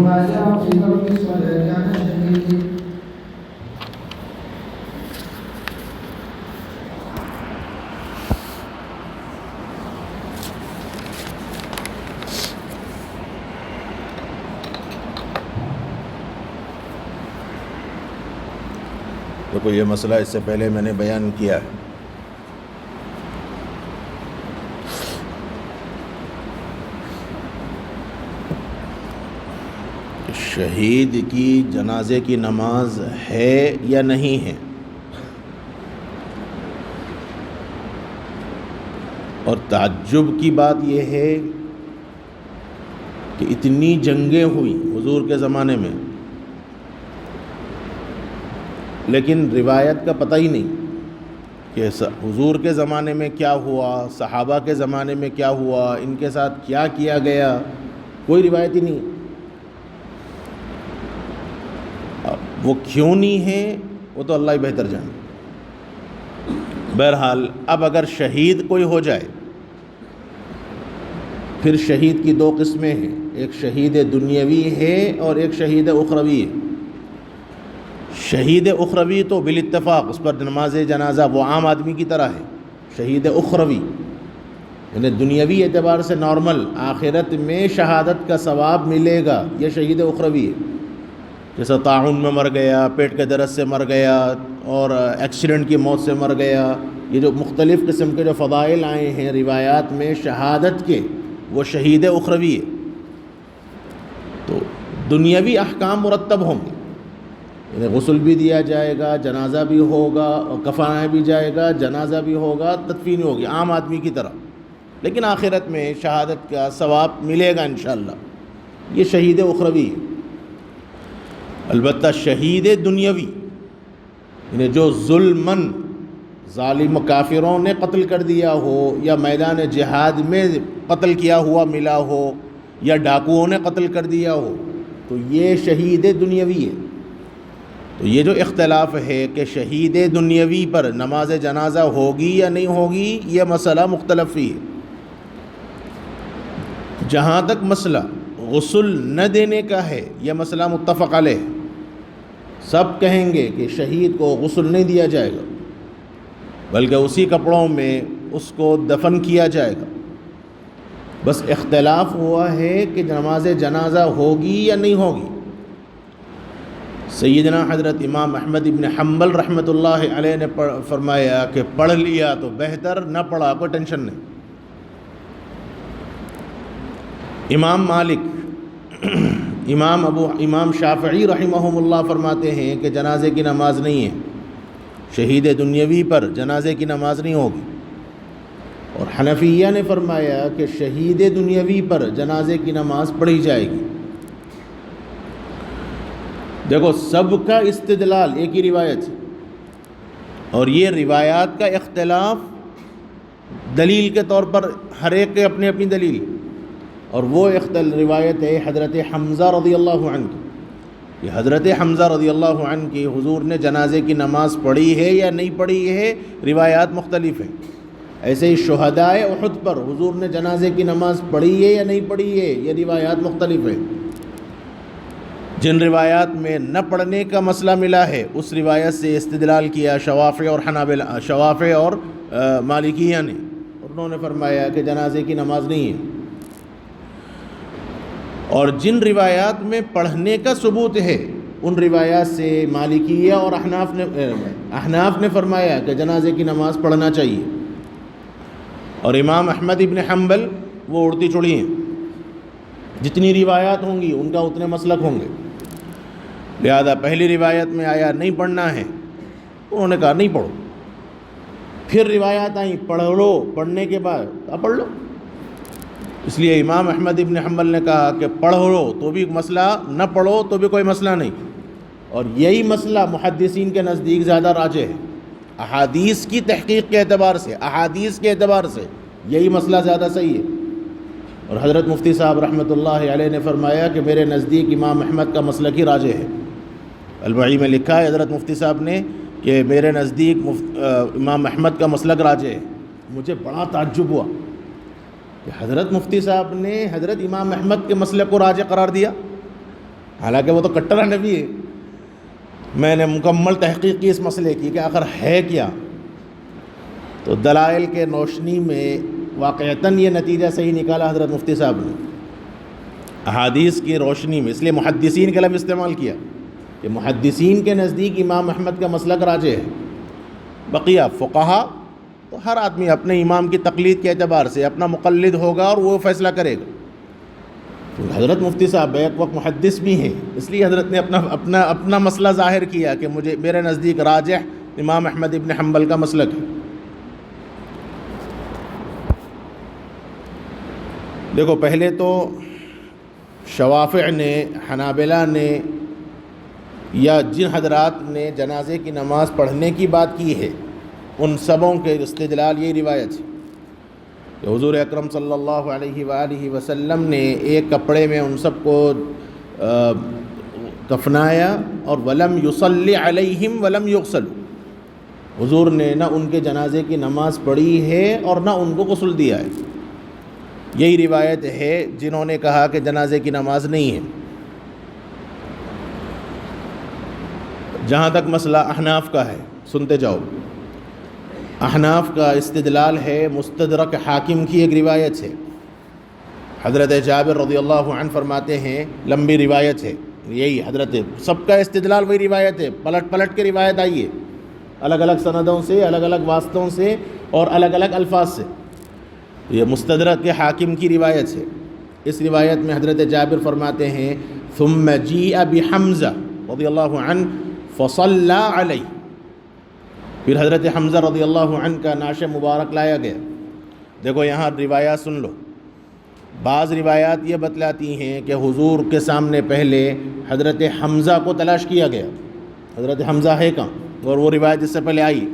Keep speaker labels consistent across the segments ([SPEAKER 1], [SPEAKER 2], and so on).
[SPEAKER 1] ما جاء في ترك الصلاة على الشهيد.
[SPEAKER 2] دیکھو یہ مسئلہ اس سے پہلے میں نے بیان کیا ہے. شہید کی جنازے کی نماز ہے یا نہیں ہے، اور تعجب کی بات یہ ہے کہ اتنی جنگیں ہوئیں حضور کے زمانے میں، لیکن روایت کا پتہ ہی نہیں کہ حضور کے زمانے میں کیا ہوا، صحابہ کے زمانے میں کیا ہوا، ان کے ساتھ کیا کیا گیا، کوئی روایت ہی نہیں. وہ کیوں نہیں ہے وہ تو اللہ ہی بہتر جانے. بہرحال اب اگر شہید کوئی ہو جائے، پھر شہید کی دو قسمیں ہیں، ایک شہید دنیاوی ہے اور ایک شہید اخروی ہے. شہید اخروی تو بالاتفاق اس پر نماز جنازہ وہ عام آدمی کی طرح ہے. شہید اخروی یعنی دنیاوی اعتبار سے نارمل، آخرت میں شہادت کا ثواب ملے گا، یہ شہید اخروی ہے. جیسا طاعون میں مر گیا، پیٹ کے درد سے مر گیا، اور ایکسیڈنٹ کی موت سے مر گیا، یہ جو مختلف قسم کے جو فضائل آئے ہیں روایات میں شہادت کے، وہ شہید اخروی ہے. تو دنیاوی احکام مرتب ہوں گے، یعنی غسل بھی دیا جائے گا، جنازہ بھی ہوگا، اور کفنایا بھی جائے گا، جنازہ بھی ہوگا، تدفین ہوگی عام آدمی کی طرح، لیکن آخرت میں شہادت کا ثواب ملے گا انشاءاللہ. یہ شہید اخروی ہے. البتہ شہید دنیاوی یعنی جو ظلماً ظالم کافروں نے قتل کر دیا ہو، یا میدان جہاد میں قتل کیا ہوا ملا ہو، یا ڈاکوؤں نے قتل کر دیا ہو، تو یہ شہید دنیاوی ہے. تو یہ جو اختلاف ہے کہ شہید دنیاوی پر نماز جنازہ ہوگی یا نہیں ہوگی، یہ مسئلہ مختلف ہی ہے. جہاں تک مسئلہ غسل نہ دینے کا ہے، یہ مسئلہ متفق علیہ. سب کہیں گے کہ شہید کو غسل نہیں دیا جائے گا، بلکہ اسی کپڑوں میں اس کو دفن کیا جائے گا. بس اختلاف ہوا ہے کہ نماز جنازہ ہوگی یا نہیں ہوگی. سیدنا حضرت امام احمد ابن حنبل رحمۃ اللہ علیہ نے فرمایا کہ پڑھ لیا تو بہتر، نہ پڑھا کوئی ٹینشن نہیں. امام مالک، امام شافعی رحمہم اللہ فرماتے ہیں کہ جنازے کی نماز نہیں ہے، شہید دنیاوی پر جنازے کی نماز نہیں ہوگی. اور حنفیہ نے فرمایا کہ شہید دنیاوی پر جنازے کی نماز پڑھی جائے گی. دیکھو سب کا استدلال ایک ہی روایت ہے، اور یہ روایات کا اختلاف دلیل کے طور پر ہر ایک کے اپنی اپنی دلیل. اور وہ روایت ہے حضرت حمزہ رضی اللہ عنہ کی. یہ حضرت حمزہ رضی اللہ عنہ کی حضور نے جنازے کی نماز پڑھی ہے یا نہیں پڑھی ہے، روایات مختلف ہیں. ایسے ہی شہدائے احد پر حضور نے جنازے کی نماز پڑھی ہے یا نہیں پڑھی ہے، یہ روایات مختلف ہیں. جن روایات میں نہ پڑھنے کا مسئلہ ملا ہے، اس روایت سے استدلال کیا شوافع اور مالکیہ نے، اور انہوں نے فرمایا کہ جنازے کی نماز نہیں ہے. اور جن روایات میں پڑھنے کا ثبوت ہے، ان روایات سے مالکیہ اور احناف نے فرمایا کہ جنازے کی نماز پڑھنا چاہیے. اور امام احمد ابن حنبل وہ اڑتی چڑی ہیں، جتنی روایات ہوں گی ان کا اتنے مسلک ہوں گے. لہذا پہلی روایت میں آیا نہیں پڑھنا ہے، انہوں نے کہا نہیں پڑھو. پھر روایات آئیں پڑھ لو، پڑھنے کے بعد پڑھ لو. اس لیے امام احمد ابن حنبل نے کہا کہ پڑھ لو تو بھی مسئلہ، نہ پڑھو تو بھی کوئی مسئلہ نہیں. اور یہی مسئلہ محدثین کے نزدیک زیادہ راجح ہے. احادیث کی تحقیق کے اعتبار سے، احادیث کے اعتبار سے یہی مسئلہ زیادہ صحیح ہے. اور حضرت مفتی صاحب رحمۃ اللہ علیہ نے فرمایا کہ میرے نزدیک امام احمد کا مسلک ہی راجح ہے. البعی میں لکھا ہے حضرت مفتی صاحب نے کہ میرے نزدیک امام احمد کا مسلک راجح ہے. مجھے بڑا تعجب ہوا کہ حضرت مفتی صاحب نے حضرت امام احمد کے مسلک کو راجح قرار دیا. حالانکہ وہ تو کٹر نبی ہے. میں نے مکمل تحقیق کی اس مسئلے کی کہ آخر ہے کیا. تو دلائل کے روشنی میں واقعتاً یہ نتیجہ صحیح نکالا حضرت مفتی صاحب نے احادیث کی روشنی میں. اس لیے محدثین کا لفظ استعمال کیا کہ محدثین کے نزدیک امام احمد کا مسلک راجح ہے. بقیہ فقہا تو ہر آدمی اپنے امام کی تقلید کے اعتبار سے اپنا مقلد ہوگا اور وہ فیصلہ کرے گا. حضرت مفتی صاحب ایک وقت محدث بھی ہیں, اس لیے حضرت نے اپنا مسئلہ ظاہر کیا کہ میرے نزدیک راجح امام احمد ابن حنبل کا مسلک ہے. دیکھو پہلے تو شوافع نے, حنابلہ نے یا جن حضرات نے جنازے کی نماز پڑھنے کی بات کی ہے ان سبوں کے استدلال یہی روایت ہے کہ حضور اکرم صلی اللہ علیہ وآلہ وسلم نے ایک کپڑے میں ان سب کو کفنایا اور ولم یصلی علیہم ولم یغسلوا. حضور نے نہ ان کے جنازے کی نماز پڑھی ہے اور نہ ان کو غسل دیا ہے. یہی روایت ہے جنہوں نے کہا کہ جنازے کی نماز نہیں ہے. جہاں تک مسئلہ احناف کا ہے سنتے جاؤ. احناف کا استدلال ہے مستدرک حاکم کی ایک روایت ہے. حضرت جابر رضی اللہ عنہ فرماتے ہیں, لمبی روایت ہے, یہی حضرت سب کا استدلال وہی روایت ہے, پلٹ پلٹ کے روایت آئی ہے الگ الگ سندوں سے, الگ الگ واسطوں سے اور الگ الگ الفاظ سے. یہ مستدرک حاکم کی روایت ہے. اس روایت میں حضرت جابر فرماتے ہیں ثم جیء بحمزہ رضی اللہ عنہ فصلی علیہ. پھر حضرت حمزہ رضی اللہ عنہ کا نعش مبارک لایا گیا. دیکھو یہاں روایات سن لو. بعض روایات یہ بتلاتی ہیں کہ حضور کے سامنے پہلے حضرت حمزہ کو تلاش کیا گیا. حضرت حمزہ ہے کہاں؟ اور وہ روایت اس سے پہلے آئی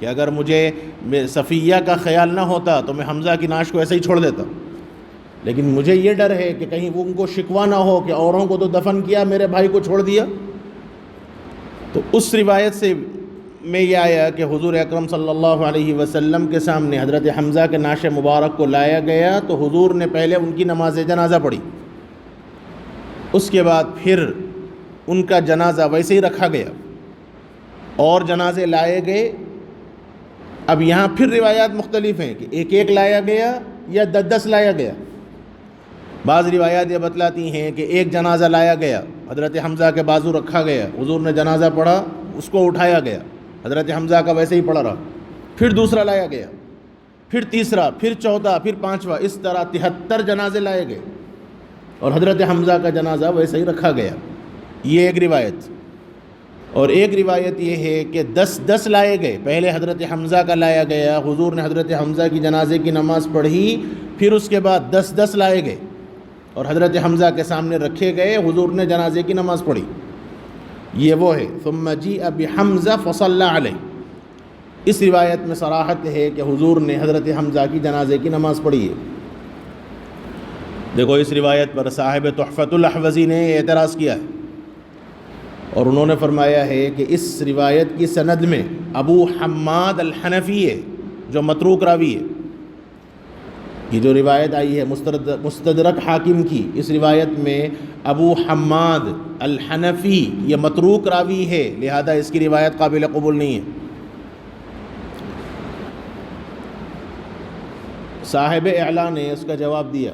[SPEAKER 2] کہ اگر مجھے صفیہ کا خیال نہ ہوتا تو میں حمزہ کی نعش کو ایسے ہی چھوڑ دیتا, لیکن مجھے یہ ڈر ہے کہ کہیں وہ ان کو شکوہ نہ ہو کہ اوروں کو تو دفن کیا, میرے بھائی کو چھوڑ دیا. تو اس روایت سے میں یہ آیا کہ حضور اکرم صلی اللہ علیہ وسلم کے سامنے حضرت حمزہ کے نعش مبارک کو لایا گیا تو حضور نے پہلے ان کی نماز جنازہ پڑھی, اس کے بعد پھر ان کا جنازہ ویسے ہی رکھا گیا اور جنازے لائے گئے. اب یہاں پھر روایات مختلف ہیں کہ ایک ایک لایا گیا یا 10 لایا گیا. بعض روایات یہ بتلاتی ہیں کہ ایک جنازہ لایا گیا, حضرت حمزہ کے بازو رکھا گیا, حضور نے جنازہ پڑھا, اس کو اٹھایا گیا, حضرت حمزہ کا ویسے ہی پڑا رہا, پھر دوسرا لایا گیا, پھر تیسرا, پھر چوتھا, پھر پانچواں, اس طرح 73 جنازے لائے گئے اور حضرت حمزہ کا جنازہ ویسے ہی رکھا گیا. یہ ایک روایت. اور ایک روایت یہ ہے کہ 10 لائے گئے. پہلے حضرت حمزہ کا لایا گیا, حضور نے حضرت حمزہ کی جنازے کی نماز پڑھی, پھر اس کے بعد 10 لائے گئے اور حضرت حمزہ کے سامنے رکھے گئے, حضور نے جنازے کی نماز پڑھی. یہ وہ ہے ثم جیء بحمزہ فصلی علیہ. اس روایت میں صراحت ہے کہ حضور نے حضرت حمزہ کی جنازے کی نماز پڑھی ہے. دیکھو اس روایت پر صاحب تحفۃ الاحوزی نے اعتراض کیا ہے اور انہوں نے فرمایا ہے کہ اس روایت کی سند میں ابو حماد الحنفی ہے جو متروک راوی ہے. یہ جو روایت آئی ہے مستدرک حاکم کی, اس روایت میں ابو حماد الحنفی یہ متروک راوی ہے, لہذا اس کی روایت قابل قبول نہیں ہے. صاحب اعلیٰ نے اس کا جواب دیا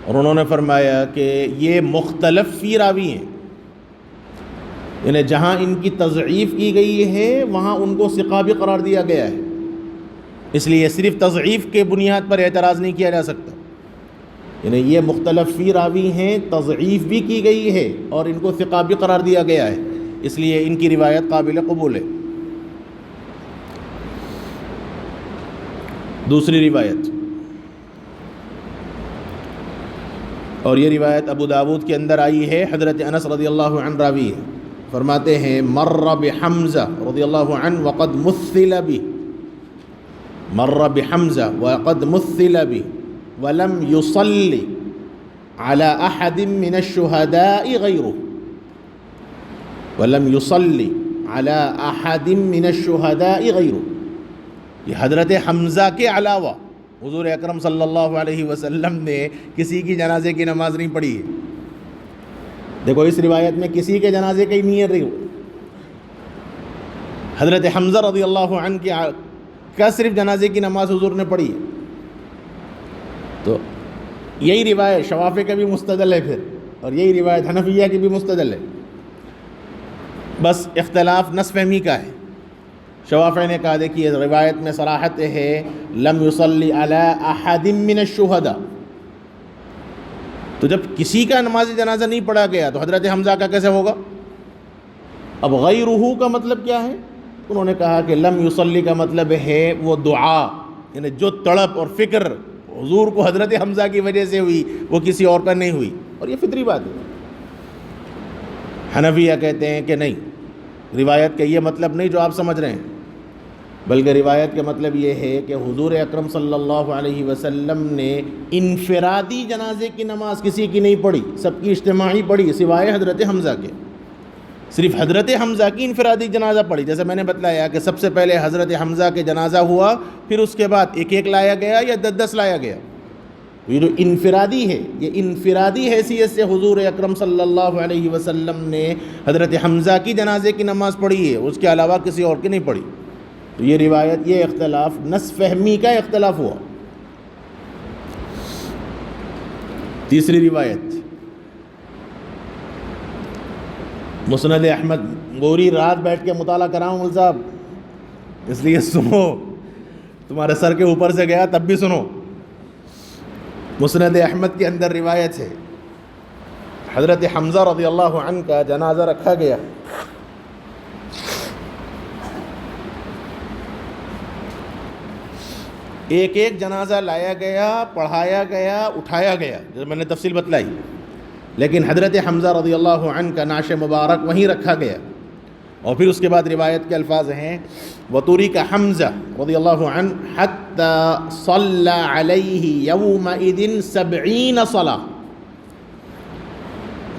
[SPEAKER 2] اور انہوں نے فرمایا کہ یہ مختلف فی راوی ہیں, یعنی جہاں ان کی تضعیف کی گئی ہے وہاں ان کو ثقہ بھی قرار دیا گیا ہے, اس لیے صرف تضعیف کے بنیاد پر اعتراض نہیں کیا جا سکتا. یعنی یہ مختلف فی راوی ہیں, تضعیف بھی کی گئی ہے اور ان کو ثقہ بھی قرار دیا گیا ہے, اس لیے ان کی روایت قابل قبول ہے. دوسری روایت, اور یہ روایت ابو داود کے اندر آئی ہے, حضرت انس رضی اللہ عنہ راوی ہے, فرماتے ہیں مر بحمزہ رضی اللہ عنہ وقد مثل بہ, مر بحمزہ وقد مثل بہ ولم يصلي على أحد من الشهداء غيره, ولم يصلي على أحد من الشهداء غيره. یہ حضرت حمزہ کے علاوہ حضور اکرم صلی اللہ علیہ وسلم نے کسی کی جنازے کی نماز نہیں پڑھی ہے. دیکھو اس روایت میں کسی کے جنازے کی نہیں ہے، حضرت حمزہ رضی اللہ عنہ کا صرف جنازے کی نماز حضور نے پڑھی ہے. تو یہی روایت شوافی کا بھی مستدل ہے پھر، اور یہی روایت حنفیہ کی بھی مستدل ہے، بس اختلاف نص فہمی کا ہے. شوافی نے کہا دیکھیے روایت میں صراحت ہے لم یصلی علی احد من الشہداء، تو جب کسی کا نماز جنازہ نہیں پڑھا گیا تو حضرت حمزہ کا کیسے ہوگا؟ اب غیرہ کا مطلب کیا ہے؟ انہوں نے کہا کہ لم یصلی کا مطلب ہے وہ دعا، یعنی جو تڑپ اور فکر حضور کو حضرت حمزہ کی وجہ سے ہوئی وہ کسی اور پر نہیں ہوئی، اور یہ فطری بات ہے. حنفیہ کہتے ہیں کہ نہیں، روایت کا یہ مطلب نہیں جو آپ سمجھ رہے ہیں، بلکہ روایت کا مطلب یہ ہے کہ حضور اکرم صلی اللہ علیہ وسلم نے انفرادی جنازے کی نماز کسی کی نہیں پڑھی، سب کی اجتماعی پڑھی سوائے حضرت حمزہ کے. صرف حضرت حمزہ کی انفرادی جنازہ پڑھی، جیسے میں نے بتلایا کہ سب سے پہلے حضرت حمزہ کے جنازہ ہوا، پھر اس کے بعد ایک ایک لایا گیا یا 10 لایا گیا. یہ جو انفرادی ہے، یہ انفرادی حیثیت سے حضور اکرم صلی اللہ علیہ وسلم نے حضرت حمزہ کی جنازے کی نماز پڑھی ہے، اس کے علاوہ کسی اور کی نہیں پڑھی. تو یہ روایت، یہ اختلاف نص فہمی کا اختلاف ہوا. تیسری روایت مسند احمد، گوری رات بیٹھ کے مطالعہ کراؤں مول صاحب، اس لیے سنو، تمہارے سر کے اوپر سے گیا تب بھی سنو. مسند احمد کے اندر روایت ہے حضرت حمزہ رضی اللہ عنہ کا جنازہ رکھا گیا، ایک ایک جنازہ لایا گیا، پڑھایا گیا، اٹھایا گیا، جیسے میں نے تفصیل بتلائی، لیکن حضرت حمزہ رضی اللہ عنہ کا نعش مبارک وہیں رکھا گیا. اور پھر اس کے بعد روایت کے الفاظ ہیں وَتُرِكَ حمزہ رضی اللہ عنہ حَتَّى صَلَّى عَلَيْهِ يَوْمَئِذٍ 70 صلاة.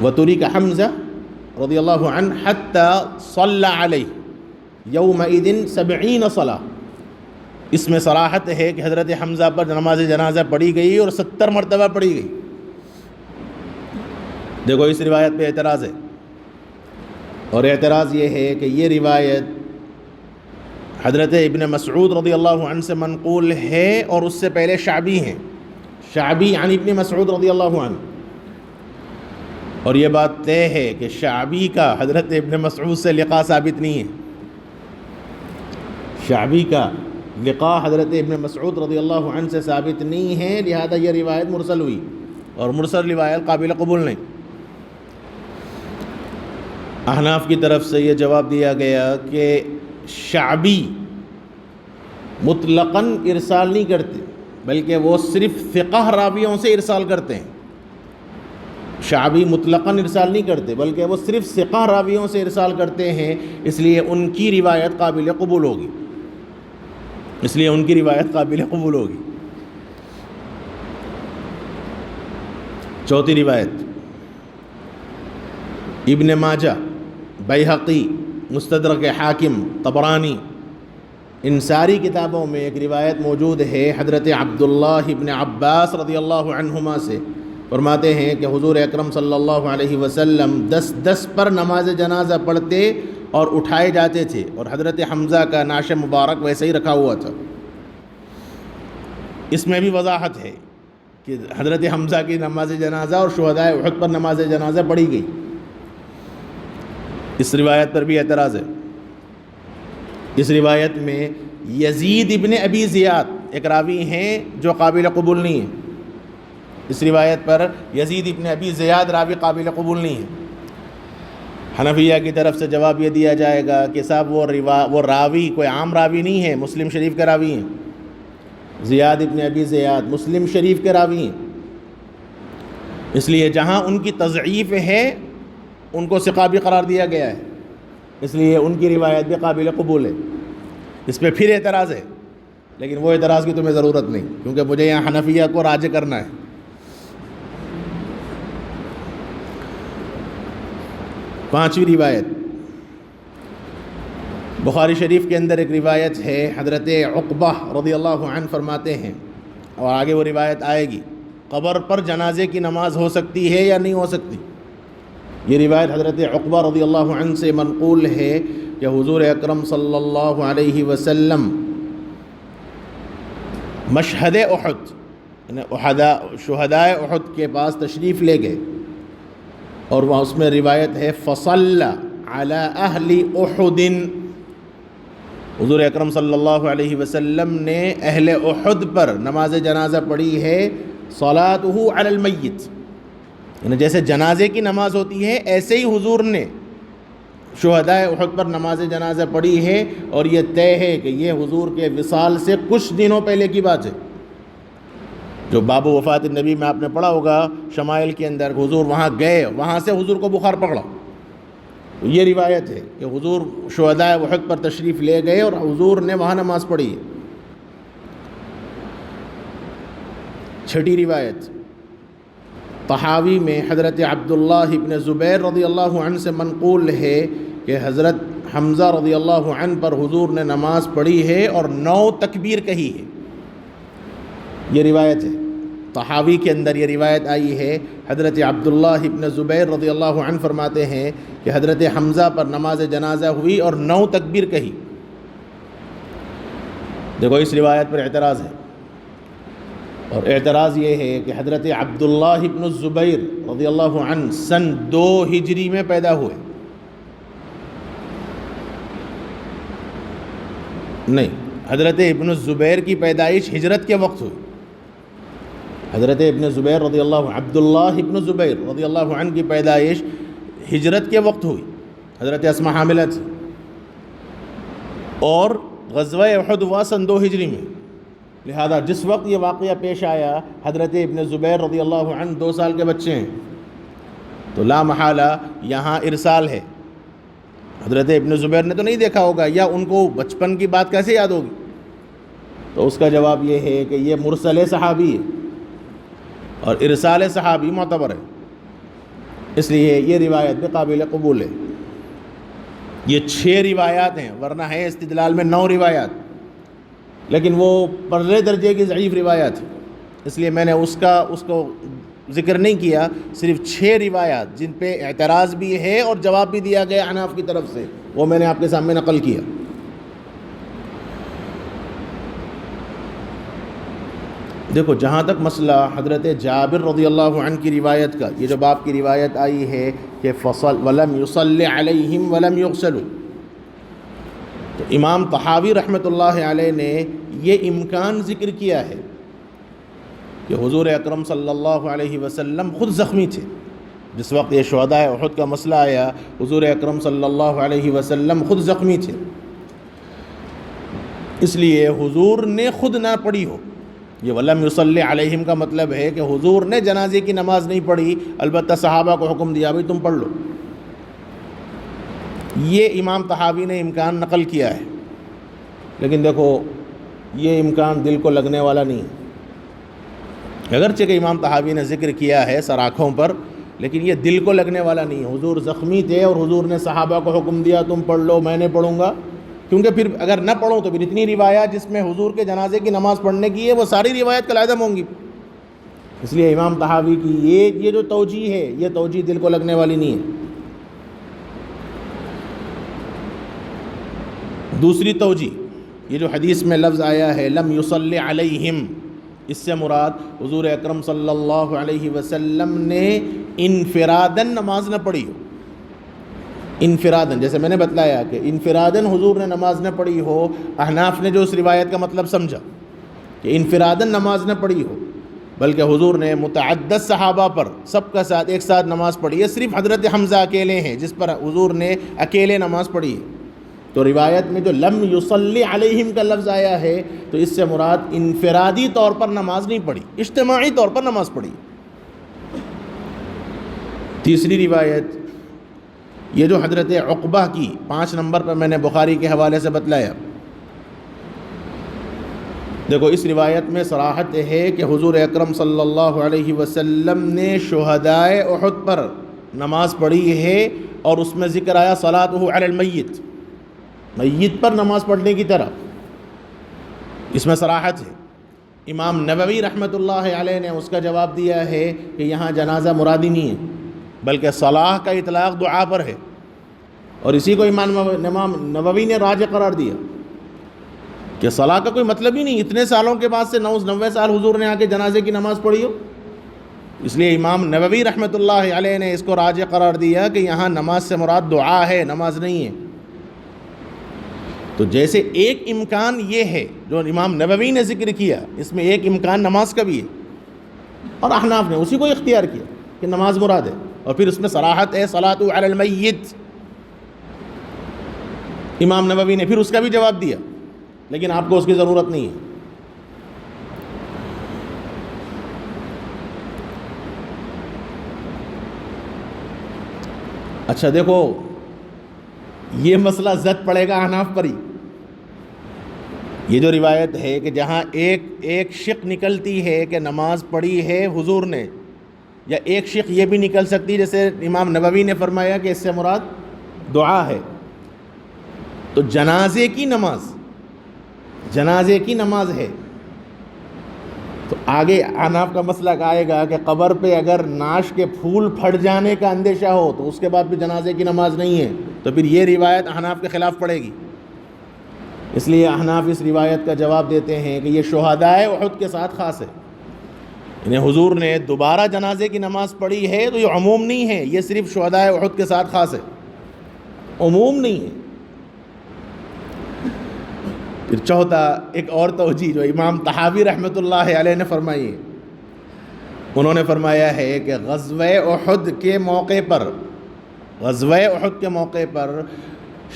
[SPEAKER 2] وَتُرِكَ حمزہ رضی اللہ عنہ حَتَّى صَلَّى عَلَيْهِ يَوْمَئِذٍ 70 صلاة. اس میں صراحت ہے کہ حضرت حمزہ پر نماز جنازہ پڑھی گئی اور 70 مرتبہ پڑھی گئی. دیکھو اس روایت پہ اعتراض ہے، اور اعتراض یہ ہے کہ یہ روایت حضرت ابن مسعود رضی اللہ عنہ سے منقول ہے، اور اس سے پہلے شعبی ہیں، شعبی عن ابن مسعود رضی اللہ عنہ. اور یہ بات طے ہے کہ شعبی کا حضرت ابن مسعود سے لقاء ثابت نہیں ہے. شعبی کا لقاء حضرت ابن مسعود رضی اللہ عنہ سے ثابت نہیں ہے، لہذا یہ روایت مرسل ہوئی، اور مرسل روایت قابل قبول نہیں. احناف کی طرف سے یہ جواب دیا گیا کہ شعبی مطلقاً ارسال نہیں کرتے، بلکہ وہ صرف ثقہ راویوں سے ارسال کرتے ہیں. شعبی مطلقاً ارسال نہیں کرتے، بلکہ وہ صرف ثقہ راویوں سے ارسال کرتے ہیں، اس لیے ان کی روایت قابل قبول ہوگی، اس لیے ان کی روایت قابل قبول ہوگی. چوتھی روایت ابن ماجہ، بیہقی، مستدرک حاکم، طبرانی، ان ساری کتابوں میں ایک روایت موجود ہے حضرت عبداللہ ابن عباس رضی اللہ عنہما سے. فرماتے ہیں کہ حضور اکرم صلی اللہ علیہ وسلم 10 پر نماز جنازہ پڑھتے اور اٹھائے جاتے تھے، اور حضرت حمزہ کا نعش مبارک ویسے ہی رکھا ہوا تھا. اس میں بھی وضاحت ہے کہ حضرت حمزہ کی نماز جنازہ اور شہدائے احد پر نماز جنازہ پڑھی گئی. اس روایت پر بھی اعتراض ہے. اس روایت میں یزید ابن ابی زیاد ایک راوی ہیں جو قابل قبول نہیں ہے. اس روایت پر یزید ابن ابی زیاد راوی قابل قبول نہیں ہے. حنفیہ کی طرف سے جواب یہ دیا جائے گا کہ صاحب وہ راوی کوئی عام راوی نہیں ہے، مسلم شریف کے راوی ہیں. زیاد ابن ابی زیاد مسلم شریف کے راوی ہیں، اس لیے جہاں ان کی تضعیف ہے ان کو ثقہ بھی قرار دیا گیا ہے، اس لیے ان کی روایت بھی قابل قبول ہے. اس پہ پھر اعتراض ہے، لیکن وہ اعتراض کی تمہیں ضرورت نہیں، کیونکہ مجھے یہاں حنفیہ کو راجع کرنا ہے. پانچویں روایت بخاری شریف کے اندر ایک روایت ہے، حضرت عقبہ رضی اللہ عنہ فرماتے ہیں، اور آگے وہ روایت آئے گی، قبر پر جنازے کی نماز ہو سکتی ہے یا نہیں ہو سکتی. یہ روایت حضرت عقبہ رضی اللہ عنہ سے منقول ہے کہ حضور اکرم صلی اللہ علیہ وسلم مشہد احد یعنی شہدائے احد کے پاس تشریف لے گئے، اور وہاں اس میں روایت ہے فصلی علی اہل احد، حضور اکرم صلی اللہ علیہ وسلم نے اہل احد پر نماز جنازہ پڑھی ہے، صلاۃہ علی المیت، یعنی جیسے جنازے کی نماز ہوتی ہے ایسے ہی حضور نے شہدائے احد پر نماز جنازہ پڑھی ہے، اور یہ طے ہے کہ یہ حضور کے وصال سے کچھ دنوں پہلے کی بات ہے۔ جو باب وفات النبی میں آپ نے پڑھا ہوگا شمائل کے اندر، حضور وہاں گئے، وہاں سے حضور کو بخار پکڑا، یہ روایت ہے کہ حضور شہدائے احد پر تشریف لے گئے اور حضور نے وہاں نماز پڑھی ہے۔ چھٹی روایت طحاوی میں حضرت عبداللہ ابن زبیر رضی اللہ عنہ سے منقول ہے کہ حضرت حمزہ رضی اللہ عنہ پر حضور نے نماز پڑھی ہے اور 9 تکبیر کہی ہے، یہ روایت ہے۔ طحاوی کے اندر یہ روایت آئی ہے، حضرت عبداللہ ابن زبیر رضی اللہ عنہ فرماتے ہیں کہ حضرت حمزہ پر نماز جنازہ ہوئی اور 9 تکبیر کہی۔ دیکھو اس روایت پر اعتراض ہے، اور اعتراض یہ ہے کہ حضرت عبداللہ ابن الزبیر رضی اللہ عنہ سن 2 ہجری میں پیدا ہوئے، نہیں، حضرت ابن الزبیر کی پیدائش ہجرت کے وقت ہوئی۔ حضرت ابن زبیر رضی اللہ عبداللہ ابن زبیر رضی اللہ عنہ کی پیدائش ہجرت کے وقت ہوئی، حضرت اسماء حاملہ تھی، اور غزوہ احد ہوا سن 2 ہجری میں، لہذا جس وقت یہ واقعہ پیش آیا حضرت ابن زبیر رضی اللہ عنہ 2 سال کے بچے ہیں، تو لا محالہ یہاں ارسال ہے۔ حضرت ابن زبیر نے تو نہیں دیکھا ہوگا، یا ان کو بچپن کی بات کیسے یاد ہوگی؟ تو اس کا جواب یہ ہے کہ یہ مرسل صحابی ہے، اور ارسال صحابی معتبر ہے، اس لیے یہ روایت بھی قابل قبول ہے۔ یہ 6 روایات ہیں، ورنہ ہے استدلال میں 9 روایات، لیکن وہ پرلے درجے کی ضعیف روایات ہے، اس لیے میں نے اس کو ذکر نہیں کیا، صرف 6 روایات جن پہ اعتراض بھی ہے اور جواب بھی دیا گیا احناف کی طرف سے، وہ میں نے آپ کے سامنے نقل کیا۔ دیکھو جہاں تک مسئلہ حضرت جابر رضی اللہ عنہ کی روایت کا، یہ جو باب کی روایت آئی ہے کہ فصل ولم یصلی علیہم ولم یغسلوا، تو امام طحاوی رحمۃ اللہ علیہ نے یہ امکان ذکر کیا ہے کہ حضور اکرم صلی اللہ علیہ وسلم خود زخمی تھے، جس وقت یہ شہدائے احد کا مسئلہ آیا حضور اکرم صلی اللہ علیہ وسلم خود زخمی تھے، اس لیے حضور نے خود نہ پڑھی ہو۔ یہ ولم یصلی علیہم کا مطلب ہے کہ حضور نے جنازے کی نماز نہیں پڑھی، البتہ صحابہ کو حکم دیا بھائی تم پڑھ لو، یہ امام طحاوی نے امکان نقل کیا ہے، لیکن دیکھو یہ امکان دل کو لگنے والا نہیں ہے، اگرچہ کہ امام طحاوی نے ذکر کیا ہے سراخوں پر، لیکن یہ دل کو لگنے والا نہیں ہے۔ حضور زخمی تھے اور حضور نے صحابہ کو حکم دیا تم پڑھ لو، میں نے پڑھوں گا، کیونکہ پھر اگر نہ پڑھوں تو پھر اتنی روایات جس میں حضور کے جنازے کی نماز پڑھنے کی ہے وہ ساری روایت کالعدم ہوں گی، اس لیے امام طحاوی کی یہ جو توجیہ ہے یہ توجیہ دل کو لگنے والی نہیں ہے۔ دوسری توجیہ، یہ جو حدیث میں لفظ آیا ہے لم یصلی علیہم، اس سے مراد حضور اکرم صلی اللہ علیہ وسلم نے انفراداً نماز نہ پڑھی ہو، انفراداً، جیسے میں نے بتلایا کہ انفراداً حضور نے نماز نہ پڑھی ہو، احناف نے جو اس روایت کا مطلب سمجھا کہ انفراداً نماز نہ پڑھی ہو، بلکہ حضور نے متعدد صحابہ پر سب کا ساتھ ایک ساتھ نماز پڑھی ہے، صرف حضرت حمزہ اکیلے ہیں جس پر حضور نے اکیلے نماز پڑھی ہے، تو روایت میں جو لم یصلی علیہم کا لفظ آیا ہے تو اس سے مراد انفرادی طور پر نماز نہیں پڑھی، اجتماعی طور پر نماز پڑھی۔ تیسری روایت، یہ جو حضرت عقبہ کی 5 نمبر پر میں نے بخاری کے حوالے سے بتلایا، دیکھو اس روایت میں صراحت ہے کہ حضور اکرم صلی اللہ علیہ وسلم نے شہدائے احد پر نماز پڑھی ہے، اور اس میں ذکر آیا صلاۃہ علی المیت، میت پر نماز پڑھنے کی طرح، اس میں صراحت ہے۔ امام نووی رحمۃ اللہ علیہ نے اس کا جواب دیا ہے کہ یہاں جنازہ مرادی نہیں ہے، بلکہ صلاح کا اطلاق دعا پر ہے، اور اسی کو امام نووی نے راجح قرار دیا کہ صلاح کا کوئی مطلب ہی نہیں اتنے سالوں کے بعد سے 90 سال حضور نے آ کے جنازے کی نماز پڑھی ہو۔ اس لیے امام نووی رحمۃ اللہ علیہ نے اس کو راجح قرار دیا کہ یہاں نماز سے مراد دعا ہے، نماز نہیں ہے۔ تو جیسے ایک امکان یہ ہے جو امام نووی نے ذکر کیا، اس میں ایک امکان نماز کا بھی ہے، اور احناف نے اسی کو اختیار کیا کہ نماز مراد ہے، اور پھر اس میں صراحت ہے صلاۃ علی المیت۔ امام نووی نے پھر اس کا بھی جواب دیا، لیکن آپ کو اس کی ضرورت نہیں ہے۔ اچھا دیکھو، یہ مسئلہ زد پڑے گا احناف پر ہی۔ یہ جو روایت ہے کہ جہاں ایک شق نکلتی ہے کہ نماز پڑھی ہے حضور نے، یا ایک شق یہ بھی نکل سکتی جیسے امام نووی نے فرمایا کہ اس سے مراد دعا ہے، تو جنازے کی نماز ہے، تو آگے احناف کا مسئلہ آئے گا کہ قبر پہ اگر ناش کے پھول پھٹ جانے کا اندیشہ ہو تو اس کے بعد بھی جنازے کی نماز نہیں ہے، تو پھر یہ روایت احناف کے خلاف پڑے گی۔ اس لیے احناف اس روایت کا جواب دیتے ہیں کہ یہ شہدائے احد کے ساتھ خاص ہے، یعنی حضور نے دوبارہ جنازے کی نماز پڑھی ہے تو یہ عموم نہیں ہے، یہ صرف شہدائے احد کے ساتھ خاص ہے، عموم نہیں ہے۔ پھر چوتھا ایک اور توجیہ جو امام طحاوی رحمۃ اللہ علیہ نے فرمائی ہے، انہوں نے فرمایا ہے کہ غزوہ احد کے موقع پر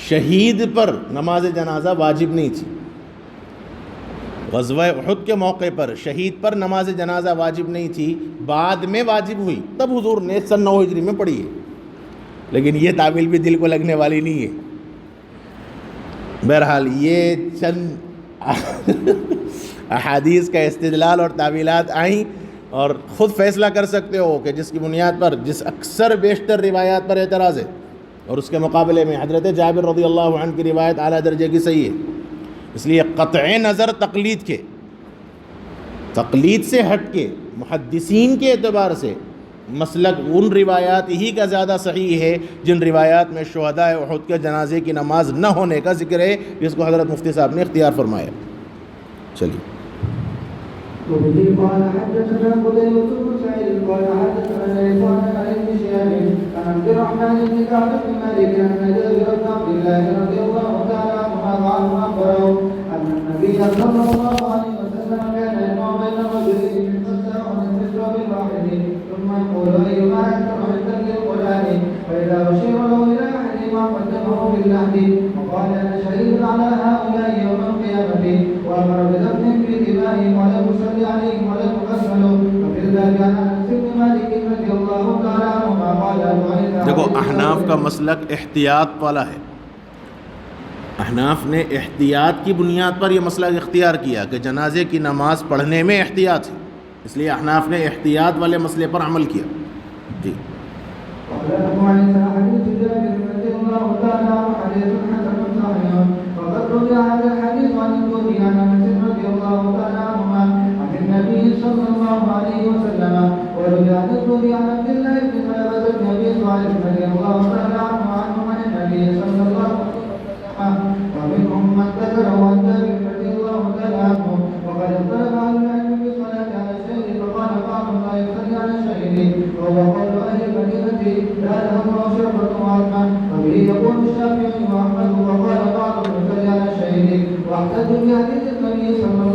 [SPEAKER 2] شہید پر نماز جنازہ واجب نہیں تھی۔ غزوہ احد کے موقع پر شہید پر نماز جنازہ واجب نہیں تھی، بعد میں واجب ہوئی، تب حضور نے سن 9 ہجری میں پڑھی ہے، لیکن یہ تعویل بھی دل کو لگنے والی نہیں ہے۔ بہرحال یہ چند احادیث کا استدلال اور تعویلات آئیں، اور خود فیصلہ کر سکتے ہو کہ جس کی بنیاد پر جس اکثر بیشتر روایات پر اعتراض ہے، اور اس کے مقابلے میں حضرت جابر رضی اللہ عنہ کی روایت اعلیٰ درجے کی صحیح ہے، اس لیے قطع نظر تقلید سے ہٹ کے محدثین کے اعتبار سے مسلک ان روایات ہی کا زیادہ صحیح ہے جن روایات میں شہداء احد کے جنازے کی نماز نہ ہونے کا ذکر ہے، جس کو حضرت مفتی صاحب نے اختیار فرمایا۔ چلیے
[SPEAKER 1] وبه قال حدثنا قتيبة بن سعيد قال حدثنا عثمان عن ابن شهاب عن عبد الرحمن بن كعب بن مالك أن جابر بن عبد الله رضي الله تعالى عنه أخبره أن النبي صلى الله عليه وسلم كان يجمع بين الرجلين من فتى والمثل بالواحد ثم يقول أيما أكثر عند القرآن فإذا أشير له إلى أحدهما قدمه باللحد وقال أنا شهيد على هؤلاء يوم القيامة وأمر بدفن في دمائهم ولم يصلي عليهم ولم يغسلوا وفي ذلك عن أنس بن مالك رضي الله تعالى عنه ما قال أبو عيسى۔
[SPEAKER 2] دیکھو احناف کا مسلک احتیاط والا ہے، احناف نے احتیاط کی بنیاد پر یہ مسلک اختیار کیا کہ جنازے کی نماز پڑھنے میں احتیاط ہے، اس لیے احناف نے احتیاط والے مسئلے پر عمل کیا۔ جی
[SPEAKER 1] قال أبو عيسى حديث جابر رضي الله تعالى عنه حديث حسن صحيح وقد روي هذا الحديث عن الزهري عن أنس رضي الله تعالى عنهما عن النبي صلى الله عليه وسلم وروي عن الزهري عن عبد الله بن سلمة بن أبي صالح رضي الله تعالى عنه عن النبي صلى الله عليه وسلم ومنهم من ذكره عن جابر رضي الله تعالى عنه وقد اختلف أهل العلم في الصلاة على الشهيد فقال بعضهم لا يصلي على الشهيد وهو قول أهل المدينة لا لهم شربة عظمى وبه يقول الشافعي وأحمد وقال بعضهم يصلي على الشهيد واحتجوا بحديث النبي صلى